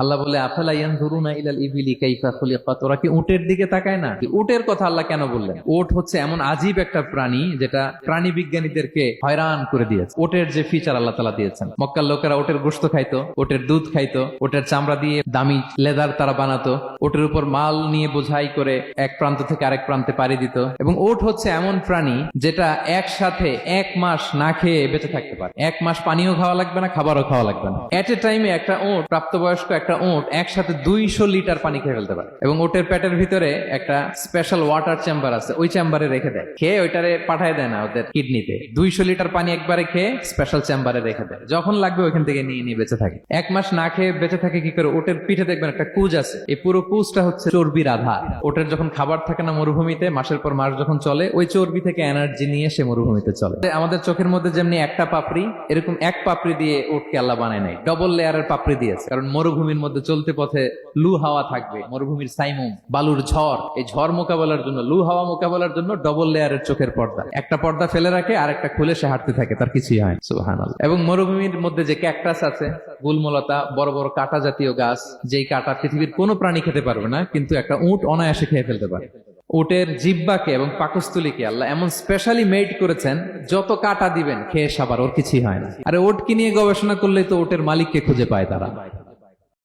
আল্লাহ বলে আফালা ইয়ানজুরুনা ইলাল ইবিলি কাইফা খুলিকাত, ওরা কি উটের দিকে তাকায় না? উটের কথা আল্লাহ কেন বললেন? উট হচ্ছে এমন আজীব একটা প্রাণী যেটা প্রাণী বিজ্ঞানীদেরকে হয়রান করে দিয়েছে। উটের যে ফিচার আল্লাহ তাআলা দিয়েছেন, মক্কার লোকেরা উটের গোশত খাইতো, উটের দুধ খাইতো, উটের চামড়া দিয়ে দামি লেদার তারা বানাতো, উটের উপর মাল নিয়ে বোঝাই করে এক প্রান্ত থেকে আরেক প্রান্তে পাড়ি দিত। এবং উট হচ্ছে এমন প্রাণী যেটা একসাথে 1 মাস না খেয়ে বেঁচে থাকতে পারে। 1 মাস পানিও খাওয়া লাগবে না, খাবারও খাওয়া লাগবে না। এট এ টাইমে একটা উট, প্রাপ্তবয়স্ক একটা উট একসাথে 200 লিটার পানি খেয়ে ফেলতে পারে। এবং উটের পেটের ভিতরে একটা স্পেশাল ওয়াটার চেম্বার আছে, ওই চেম্বারে রেখে দেয়, খেয়ে ওইটারে পাঠায় দেয় না ওদের কিডনিতে। 200 লিটার পানি একবারে খেয়ে স্পেশাল চেম্বারে রেখে দেয়, যখন লাগবে ওইখান থেকে নিয়ে নিয়ে বেঁচে থাকে। 1 মাস না খেয়ে বেঁচে থাকে কি করে? ওটের পিঠে দেখবেন একটা কুজ আছে, এই পুরো কুজটা হচ্ছে চর্বির আধার। ওটের যখন খাবার থাকে না মরুভূমিতে, মাসের পর মাস যখন চলে, ওই চর্বি থেকে এনার্জি নিয়ে সে মরুভূমিতে চলে। আমাদের চোখের মধ্যে যেমনি একটা পাপড়ি, এরকম এক পাপড়ি দিয়ে উটকে আল্লাহ বানায় নাই, ডবল লেয়ারের পাপড়ি দিয়েছে। কারণ মরুভূমির মধ্যে চলতে পথে লু হাওয়া থাকবে, মরুভূমির সাইমুম, বালুর ঝড়, এই ঝড় মোকাবেলার জন্য, লু হাওয়া মোকাবেলার জন্য ডবল লেয়ারের চোখের পর্দা। একটা পর্দা ফেলে রাখে আর একটা খুলে সে হাঁটতে থাকে, তার কিছুই হয়। সুবহানাল্লাহ। এবং মরুভূমির মধ্যে যে ক্যাকটাস আছে, গুলমলতা, বড় বড় কাঁটা জাতীয় গাছ, যেই কাঁটা পৃথিবীর কোনো প্রাণী খেতে পারবে না, কিন্তু একটা উট অনায়াসে খেয়ে ফেলতে পারে। উটের জিহ্বাকে এবং পাকস্থলীকে আল্লাহ এমন স্পেশালি মেড করেছেন, যত কাঁটা দিবেন খেয়ে সাবার ওর কিছুই হয় না। আরে উটকে নিয়ে গবেষণা করলে তো উটের মালিককে খুঁজে পায় তারা।